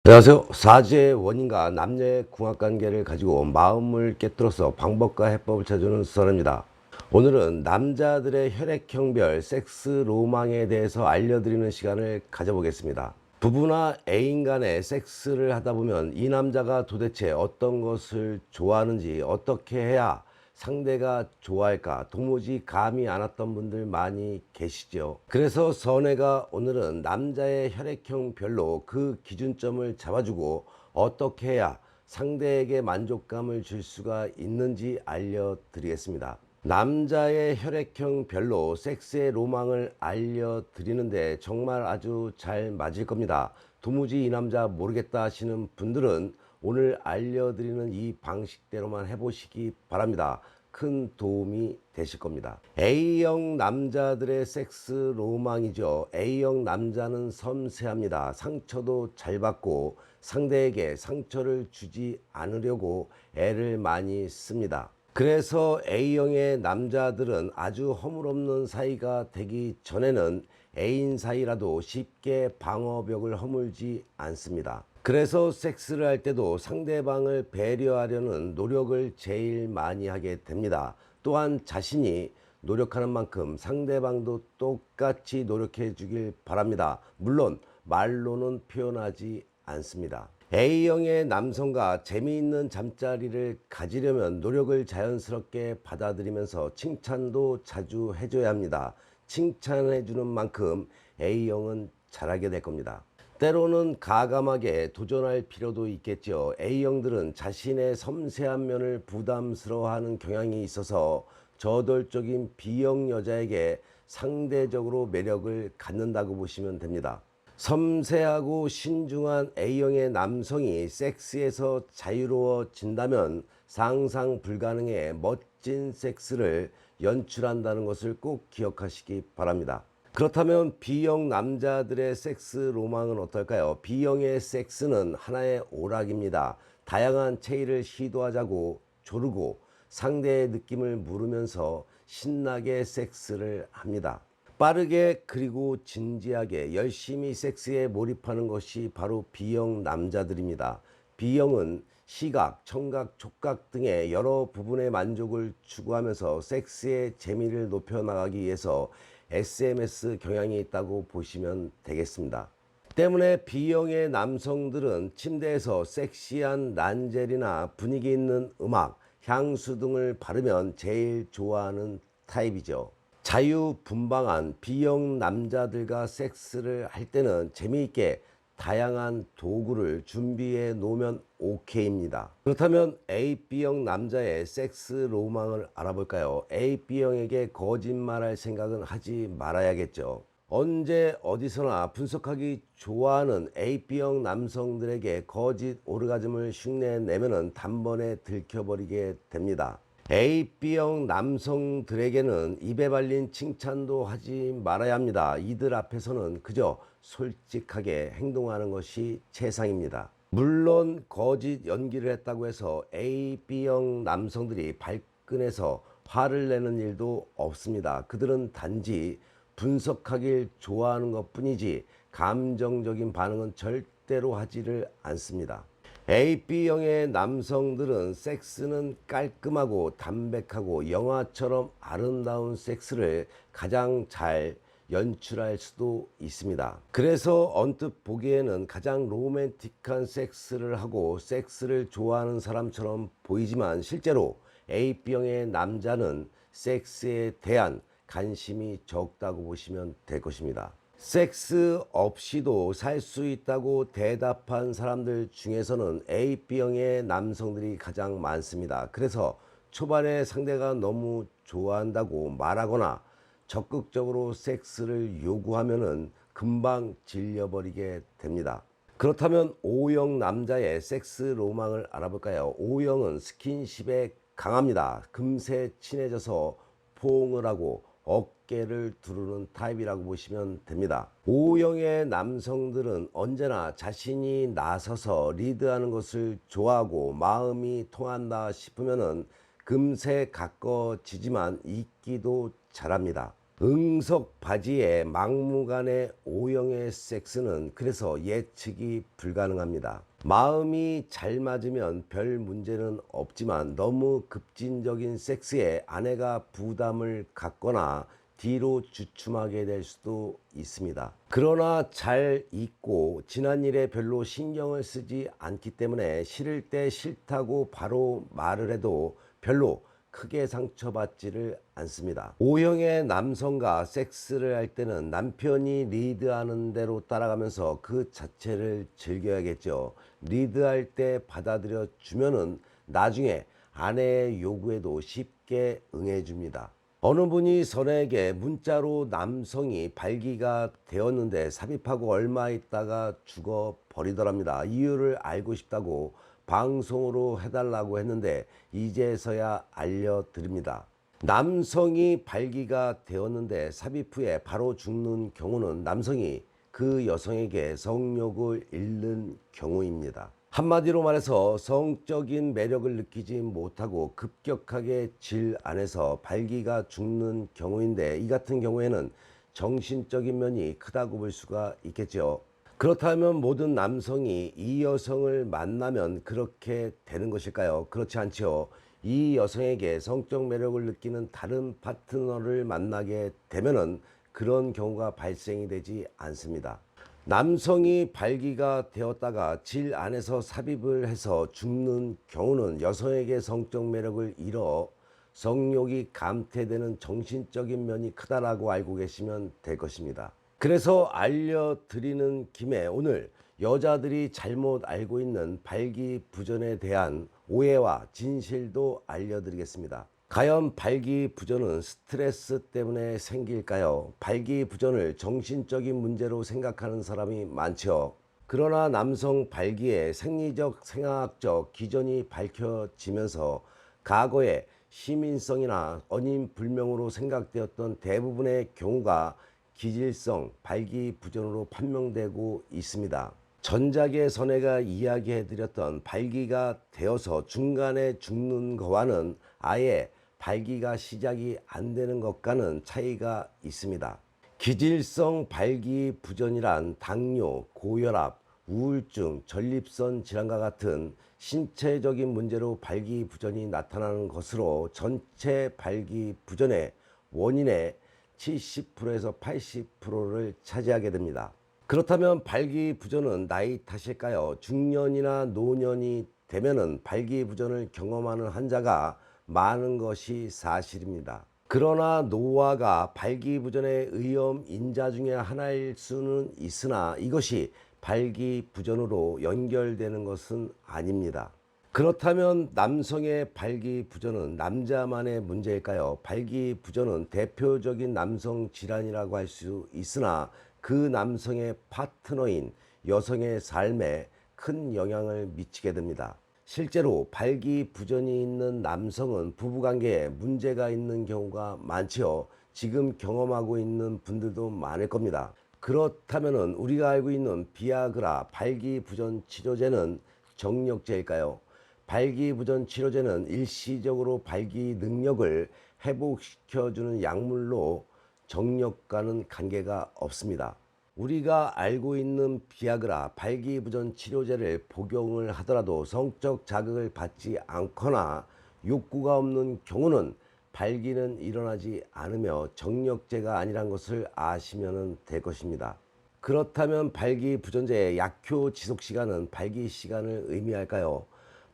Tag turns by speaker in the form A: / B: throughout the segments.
A: 안녕하세요. 사지의 원인과 남녀의 궁합관계를 가지고 마음을 깨뜨려서 방법과 해법을 찾아주는 수사입니다. 오늘은 남자들의 혈액형별 섹스 로망에 대해서 알려드리는 시간을 가져보겠습니다. 부부나 애인 간의 섹스를 하다 보면 이 남자가 도대체 어떤 것을 좋아하는지, 어떻게 해야 상대가 좋아할까 도무지 감이 안 왔던 분들 많이 계시죠. 그래서 선혜가 오늘은 남자의 혈액형별로 그 기준점을 잡아주고 어떻게 해야 상대에게 만족감을 줄 수가 있는지 알려드리겠습니다. 남자의 혈액형별로 섹스의 로망을 알려드리는데 정말 아주 잘 맞을 겁니다. 도무지 이 남자 모르겠다 하시는 분들은 오늘 알려드리는 이 방식대로만 해보시기 바랍니다. 큰 도움이 되실 겁니다. A형 남자들의 섹스 로망이죠. A형 남자는 섬세합니다. 상처도 잘 받고 상대에게 상처를 주지 않으려고 애를 많이 씁니다. 그래서 A형의 남자들은 아주 허물없는 사이가 되기 전에는 애인 사이라도 쉽게 방어벽을 허물지 않습니다. 그래서 섹스를 할 때도 상대방을 배려하려는 노력을 제일 많이 하게 됩니다. 또한 자신이 노력하는 만큼 상대방도 똑같이 노력해 주길 바랍니다. 물론 말로는 표현하지 않습니다. A형의 남성과 재미있는 잠자리를 가지려면 노력을 자연스럽게 받아들이면서 칭찬도 자주 해줘야 합니다. 칭찬해 주는 만큼 A형은 잘하게 될 겁니다. 때로는 가감하게 도전할 필요도 있겠죠. A형들은 자신의 섬세한 면을 부담스러워하는 경향이 있어서 저돌적인 B형 여자에게 상대적으로 매력을 갖는다고 보시면 됩니다. 섬세하고 신중한 A형의 남성이 섹스에서 자유로워진다면 상상 불가능의 멋진 섹스를 연출한다는 것을 꼭 기억하시기 바랍니다. 그렇다면 B형 남자들의 섹스 로망은 어떨까요? B형의 섹스는 하나의 오락입니다. 다양한 체위를 시도하자고 조르고 상대의 느낌을 물으면서 신나게 섹스를 합니다. 빠르게 그리고 진지하게 열심히 섹스에 몰입하는 것이 바로 B형 남자들입니다. B형은 시각, 청각, 촉각 등의 여러 부분의 만족을 추구하면서 섹스의 재미를 높여나가기 위해서 SMS 경향이 있다고 보시면 되겠습니다. 때문에 B형의 남성들은 침대에서 섹시한 난젤이나 분위기 있는 음악, 향수 등을 바르면 제일 좋아하는 타입이죠. 자유분방한 B형 남자들과 섹스를 할 때는 재미있게 다양한 도구를 준비해 놓으면 오케이입니다. 그렇다면 AB형 남자의 섹스 로망을 알아볼까요? AB형에게 거짓말할 생각은 하지 말아야겠죠. 언제 어디서나 분석하기 좋아하는 AB형 남성들에게 거짓 오르가즘을 흉내내면 단번에 들켜버리게 됩니다. AB형 남성들에게는 입에 발린 칭찬도 하지 말아야 합니다. 이들 앞에서는 그저 솔직하게 행동하는 것이 최상입니다. 물론 거짓 연기를 했다고 해서 AB형 남성들이 발끈해서 화를 내는 일도 없습니다. 그들은 단지 분석하길 좋아하는 것 뿐이지 감정적인 반응은 절대로 하지를 않습니다. AB형의 남성들은 섹스는 깔끔하고 담백하고 영화처럼 아름다운 섹스를 가장 잘 연출할 수도 있습니다. 그래서 언뜻 보기에는 가장 로맨틱한 섹스를 하고 섹스를 좋아하는 사람처럼 보이지만 실제로 AB형의 남자는 섹스에 대한 관심이 적다고 보시면 될 것입니다. 섹스 없이도 살 수 있다고 대답한 사람들 중에서는 AB형의 남성들이 가장 많습니다. 그래서 초반에 상대가 너무 좋아한다고 말하거나 적극적으로 섹스를 요구하면은 금방 질려버리게 됩니다. 그렇다면 O형 남자의 섹스 로망을 알아볼까요? O형은 스킨십에 강합니다. 금세 친해져서 포옹을 하고 어깨를 두르는 타입이라고 보시면 됩니다. O형의 남성들은 언제나 자신이 나서서 리드하는 것을 좋아하고 마음이 통한다 싶으면은 금세 가까워지지만 있기도 잘합니다. 응석 바지에 막무가내 O형의 섹스는 그래서 예측이 불가능합니다. 마음이 잘 맞으면 별 문제는 없지만 너무 급진적인 섹스에 아내가 부담을 갖거나 뒤로 주춤하게 될 수도 있습니다. 그러나 잘 잊고 지난 일에 별로 신경을 쓰지 않기 때문에 싫을 때 싫다고 바로 말을 해도 별로 크게 상처받지를 않습니다. O형의 남성과 섹스를 할 때는 남편이 리드하는 대로 따라가면서 그 자체를 즐겨야겠죠. 리드할 때 받아들여 주면은 나중에 아내의 요구에도 쉽게 응해줍니다. 어느 분이 선에게 문자로 남성이 발기가 되었는데 삽입하고 얼마 있다가 죽어 버리더랍니다. 이유를 알고 싶다고 방송으로 해달라고 했는데 이제서야 알려드립니다. 남성이 발기가 되었는데 삽입 후에 바로 죽는 경우는 남성이 그 여성에게 성욕을 잃는 경우입니다. 한마디로 말해서 성적인 매력을 느끼지 못하고 급격하게 질 안에서 발기가 죽는 경우인데, 이 같은 경우에는 정신적인 면이 크다고 볼 수가 있겠죠. 그렇다면 모든 남성이 이 여성을 만나면 그렇게 되는 것일까요? 그렇지 않죠. 이 여성에게 성적 매력을 느끼는 다른 파트너를 만나게 되면은 그런 경우가 발생이 되지 않습니다. 남성이 발기가 되었다가 질 안에서 삽입을 해서 죽는 경우는 여성에게 성적 매력을 잃어 성욕이 감퇴되는 정신적인 면이 크다라고 알고 계시면 될 것입니다. 그래서 알려드리는 김에 오늘 여자들이 잘못 알고 있는 발기부전에 대한 오해와 진실도 알려드리겠습니다. 과연 발기부전은 스트레스 때문에 생길까요? 발기부전을 정신적인 문제로 생각하는 사람이 많죠. 그러나 남성 발기의 생리적, 생화학적 기전이 밝혀지면서 과거에 시민성이나 원인 불명으로 생각되었던 대부분의 경우가 기질성 발기부전으로 판명되고 있습니다. 전작의 선혜가 이야기해드렸던 발기가 되어서 중간에 죽는 것과는 아예 발기가 시작이 안 되는 것과는 차이가 있습니다. 기질성 발기부전이란 당뇨, 고혈압, 우울증, 전립선 질환과 같은 신체적인 문제로 발기부전이 나타나는 것으로 전체 발기부전의 원인의 70%에서 80%를 차지하게 됩니다. 그렇다면 발기부전은 나이 탓일까요? 중년이나 노년이 되면은 발기부전을 경험하는 환자가 많은 것이 사실입니다. 그러나 노화가 발기부전의 위험 인자 중에 하나일 수는 있으나 이것이 발기부전으로 연결되는 것은 아닙니다. 그렇다면 남성의 발기부전은 남자만의 문제일까요? 발기부전은 대표적인 남성 질환이라고 할 수 있으나 그 남성의 파트너인 여성의 삶에 큰 영향을 미치게 됩니다. 실제로 발기부전이 있는 남성은 부부관계에 문제가 있는 경우가 많지요. 지금 경험하고 있는 분들도 많을 겁니다. 그렇다면 우리가 알고 있는 비아그라 발기부전 치료제는 정력제일까요? 발기부전 치료제는 일시적으로 발기 능력을 회복시켜주는 약물로 정력과는 관계가 없습니다. 우리가 알고 있는 비아그라 발기부전 치료제를 복용을 하더라도 성적 자극을 받지 않거나 욕구가 없는 경우는 발기는 일어나지 않으며 정력제가 아니란 것을 아시면 될 것입니다. 그렇다면 발기부전제의 약효 지속시간은 발기시간을 의미할까요?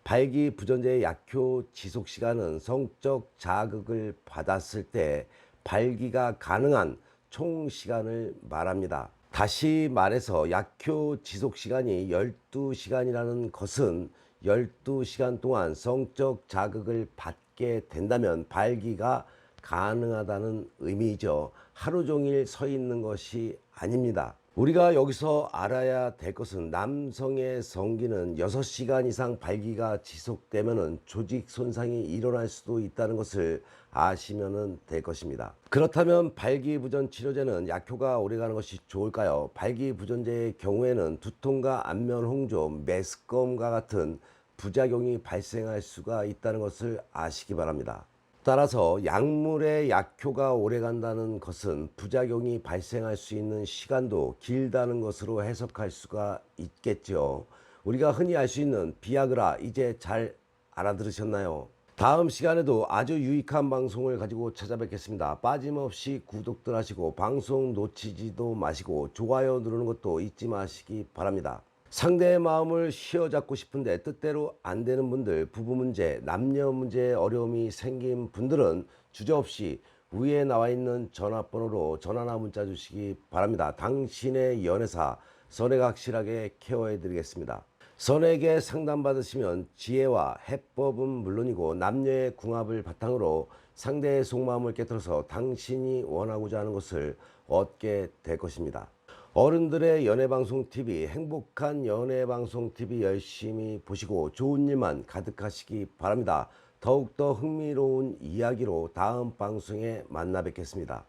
A: 발기부전제의 약효 지속시간은 성적 자극을 받았을 때 발기가 가능한 총 시간을 말합니다. 다시 말해서 약효 지속시간이 12시간이라는 것은 12시간 동안 성적 자극을 받게 된다면 발기가 가능하다는 의미이죠. 하루 종일 서 있는 것이 아닙니다. 우리가 여기서 알아야 될 것은 남성의 성기는 6시간 이상 발기가 지속되면 조직 손상이 일어날 수도 있다는 것을 아시면 될 것입니다. 그렇다면 발기부전 치료제는 약효가 오래가는 것이 좋을까요? 발기부전제의 경우에는 두통과 안면 홍조, 메스꺼움과 같은 부작용이 발생할 수가 있다는 것을 아시기 바랍니다. 따라서 약물의 약효가 오래 간다는 것은 부작용이 발생할 수 있는 시간도 길다는 것으로 해석할 수가 있겠죠. 우리가 흔히 알 수 있는 비아그라, 이제 잘 알아들으셨나요? 다음 시간에도 아주 유익한 방송을 가지고 찾아뵙겠습니다. 빠짐없이 구독들 하시고 방송 놓치지도 마시고 좋아요 누르는 것도 잊지 마시기 바랍니다. 상대의 마음을 휘어잡고 싶은데 뜻대로 안 되는 분들, 부부 문제, 남녀 문제에 어려움이 생긴 분들은 주저없이 위에 나와 있는 전화번호로 전화나 문자 주시기 바랍니다. 당신의 연애사 선액 확실하게 케어해 드리겠습니다. 선에게 상담받으시면 지혜와 해법은 물론이고 남녀의 궁합을 바탕으로 상대의 속마음을 깨뜨려서 당신이 원하고자 하는 것을 얻게 될 것입니다. 어른들의 연애방송 TV, 행복한 연애방송 TV 열심히 보시고 좋은 일만 가득하시기 바랍니다. 더욱더 흥미로운 이야기로 다음 방송에 만나 뵙겠습니다.